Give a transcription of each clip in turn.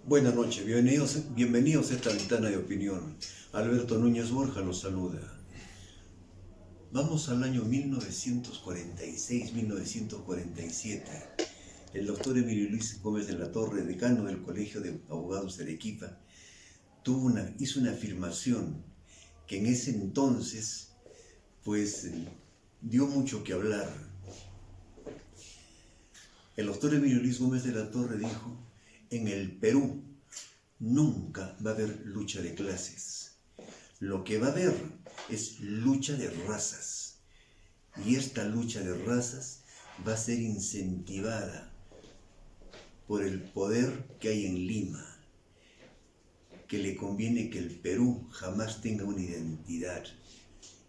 Buenas noches, bienvenidos a esta ventana de opinión. Alberto Núñez Borja los saluda. Vamos al año 1946-1947. El doctor Emilio Luis Gómez de la Torre, decano del Colegio de Abogados de Arequipa, hizo una afirmación que en ese entonces, dio mucho que hablar. El doctor Emilio Luis Gómez de la Torre dijo: en el Perú nunca va a haber lucha de clases. Lo que va a haber es lucha de razas. Y esta lucha de razas va a ser incentivada por el poder que hay en Lima, que le conviene que el Perú jamás tenga una identidad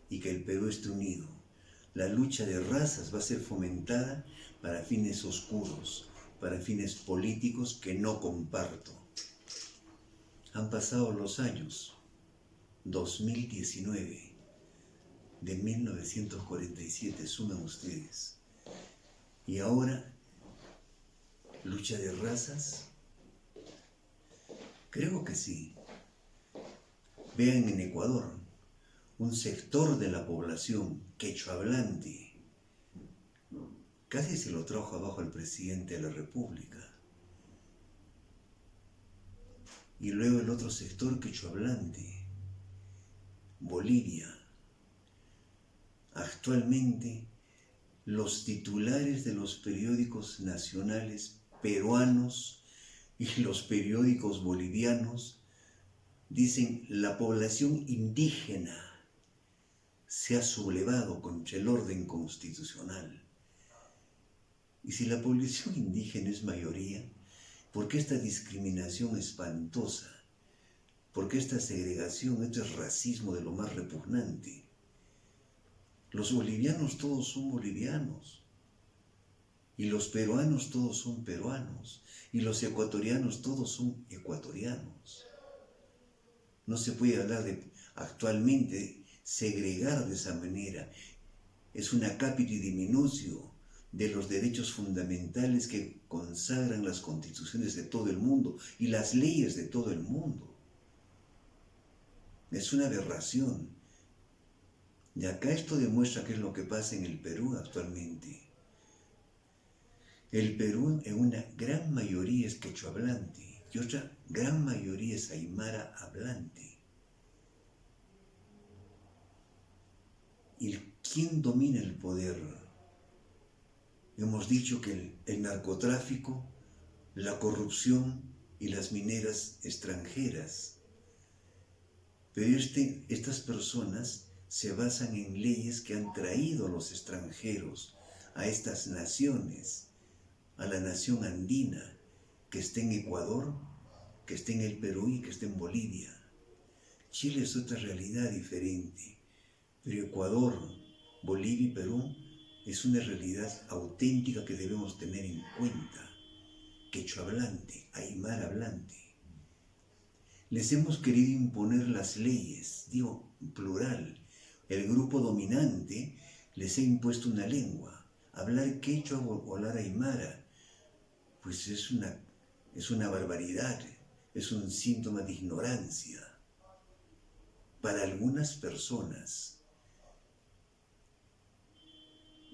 y que el Perú esté unido. La lucha de razas va a ser fomentada para fines oscuros, para fines políticos que no comparto. Han pasado los años, 2019, de 1947, suman ustedes. Y ahora, ¿lucha de razas? Creo que sí. Vean en Ecuador, un sector de la población quechohablante casi se lo trajo abajo al presidente de la República. Y luego el otro sector quechohablante, Bolivia. Actualmente, los titulares de los periódicos nacionales peruanos y los periódicos bolivianos dicen: la población indígena se ha sublevado contra el orden constitucional. Y si la población indígena es mayoría, ¿por qué esta discriminación espantosa? ¿Por qué esta segregación, este racismo de lo más repugnante? Los bolivianos todos son bolivianos, y los peruanos todos son peruanos, y los ecuatorianos todos son ecuatorianos. No se puede hablar actualmente segregar de esa manera. Es una capiti diminutio de los derechos fundamentales que consagran las constituciones de todo el mundo y las leyes de todo el mundo. Es una aberración. Y acá esto demuestra qué es lo que pasa en el Perú actualmente. El Perú en una gran mayoría es quechohablante y otra gran mayoría es aymara hablante. ¿Y quién domina el poder? Hemos dicho que el narcotráfico, la corrupción y las mineras extranjeras. Pero estas personas se basan en leyes que han traído a los extranjeros, a estas naciones, a la nación andina, que está en Ecuador, que está en el Perú y que está en Bolivia. Chile es otra realidad diferente, pero Ecuador, Bolivia y Perú es una realidad auténtica que debemos tener en cuenta. Quechohablante, aymara hablante. Les hemos querido imponer las leyes, digo plural. El grupo dominante les ha impuesto una lengua. Hablar quechua o hablar aymara, pues es una barbaridad, es un síntoma de ignorancia. Para algunas personas,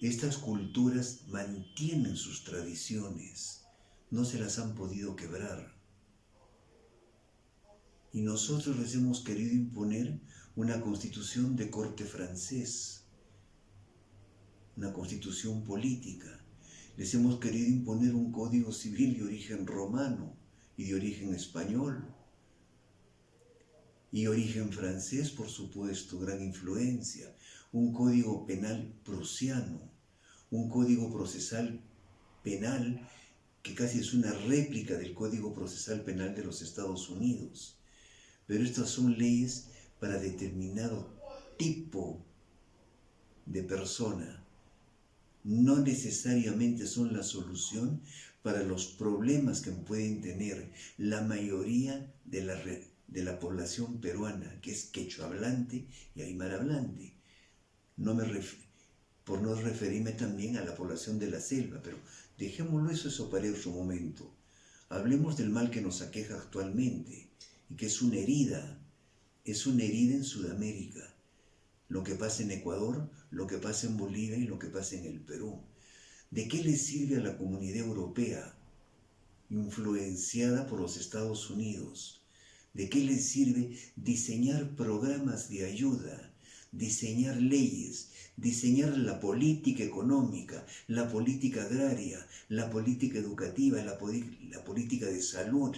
estas culturas mantienen sus tradiciones, no se las han podido quebrar. Y nosotros les hemos querido imponer una constitución de corte francés, una constitución política. Les hemos querido imponer un código civil de origen romano y de origen español. Y origen francés, por supuesto, gran influencia. Un código penal prusiano, un código procesal penal que casi es una réplica del Código Procesal Penal de los Estados Unidos. Pero estas son leyes para determinado tipo de persona. No necesariamente son la solución para los problemas que pueden tener la mayoría de la población peruana, que es quechohablante y aymara hablante. Por no referirme también a la población de la selva, pero dejémoslo eso para otro momento. Hablemos del mal que nos aqueja actualmente y que es una herida en Sudamérica. Lo que pasa en Ecuador, lo que pasa en Bolivia y lo que pasa en el Perú. ¿De qué le sirve a la comunidad europea, influenciada por los Estados Unidos? ¿De qué le sirve diseñar programas de ayuda, diseñar leyes, diseñar la política económica, la política agraria, la política educativa, la política de salud,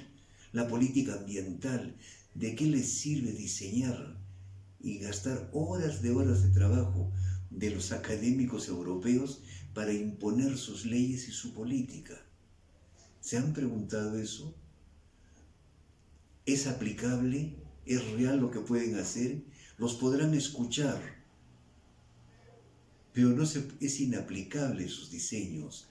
la política ambiental? ¿De qué les sirve diseñar y gastar horas de trabajo de los académicos europeos para imponer sus leyes y su política? ¿Se han preguntado eso? ¿Es aplicable? ¿Es real lo que pueden hacer? Los podrán escuchar, pero es inaplicable sus diseños.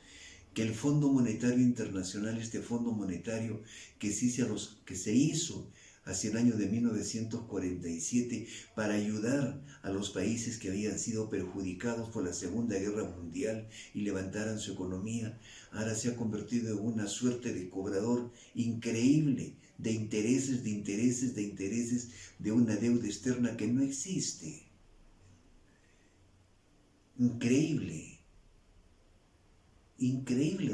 Que el Fondo Monetario Internacional, este Fondo Monetario que se hizo hacia el año de 1947 para ayudar a los países que habían sido perjudicados por la Segunda Guerra Mundial y levantaran su economía, ahora se ha convertido en una suerte de cobrador increíble de intereses, de una deuda externa que no existe. Increíble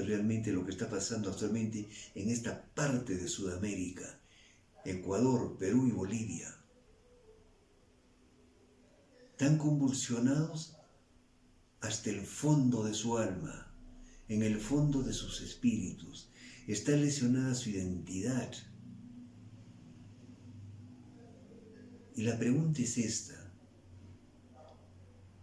realmente lo que está pasando actualmente en esta parte de Sudamérica, Ecuador, Perú y Bolivia. Tan convulsionados hasta el fondo de su alma, en el fondo de sus espíritus. Está lesionada su identidad. Y la pregunta es esta: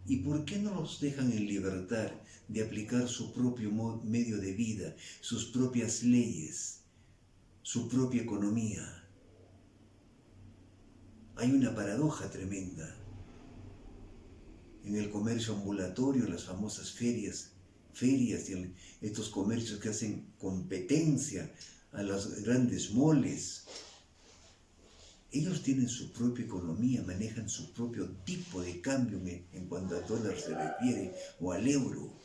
¿y por qué no los dejan en libertad de aplicar su propio medio de vida, sus propias leyes, su propia economía? Hay una paradoja tremenda. En el comercio ambulatorio, las famosas ferias y estos comercios que hacen competencia a los grandes moles, ellos tienen su propia economía, manejan su propio tipo de cambio en cuanto a dólar se refiere o al euro.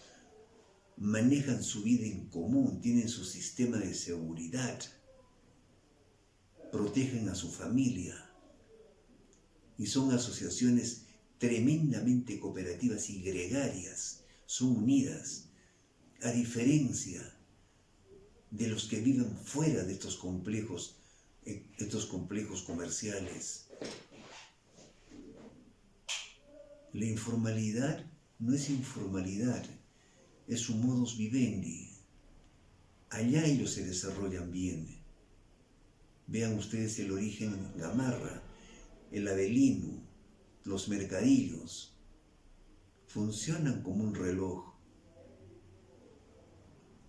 Manejan su vida en común, tienen su sistema de seguridad, protegen a su familia y son asociaciones tremendamente cooperativas y gregarias, son unidas, a diferencia de los que viven fuera de estos complejos comerciales. La informalidad no es informalidad, es un modus vivendi. Allá ellos se desarrollan bien. Vean ustedes el origen en Gamarra, el Avelino, los mercadillos. Funcionan como un reloj.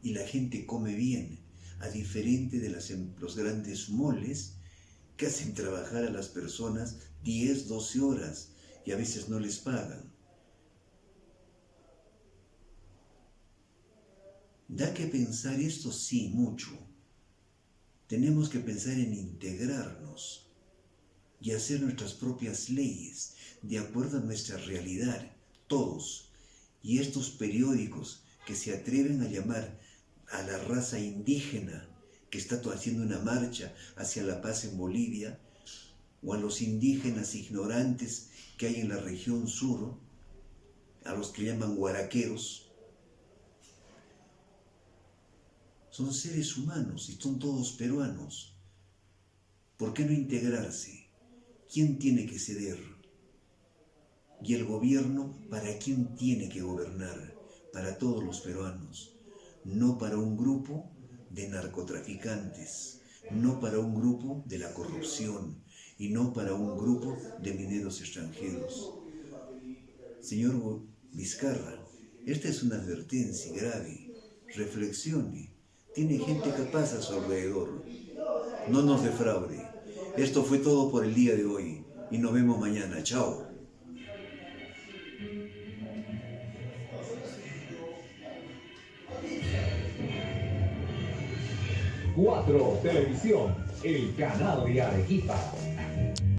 Y la gente come bien, a diferente de los grandes moles que hacen trabajar a las personas 10, 12 horas y a veces no les pagan. ¿Da que pensar esto? Sí, mucho. Tenemos que pensar en integrarnos y hacer nuestras propias leyes de acuerdo a nuestra realidad, todos. Y estos periódicos que se atreven a llamar a la raza indígena que está haciendo una marcha hacia la paz en Bolivia, o a los indígenas ignorantes que hay en la región sur, a los que llaman guaraqueros, son seres humanos y son todos peruanos. ¿Por qué no integrarse? ¿Quién tiene que ceder? Y el gobierno, ¿para quién tiene que gobernar? Para todos los peruanos, no para un grupo de narcotraficantes, no para un grupo de la corrupción y no para un grupo de mineros extranjeros. Señor Vizcarra, esta es una advertencia grave. Reflexione. Tiene gente capaz a su alrededor. No nos defraude. Esto fue todo por el día de hoy y nos vemos mañana. Chao. 4 Televisión, el canal de Arequipa.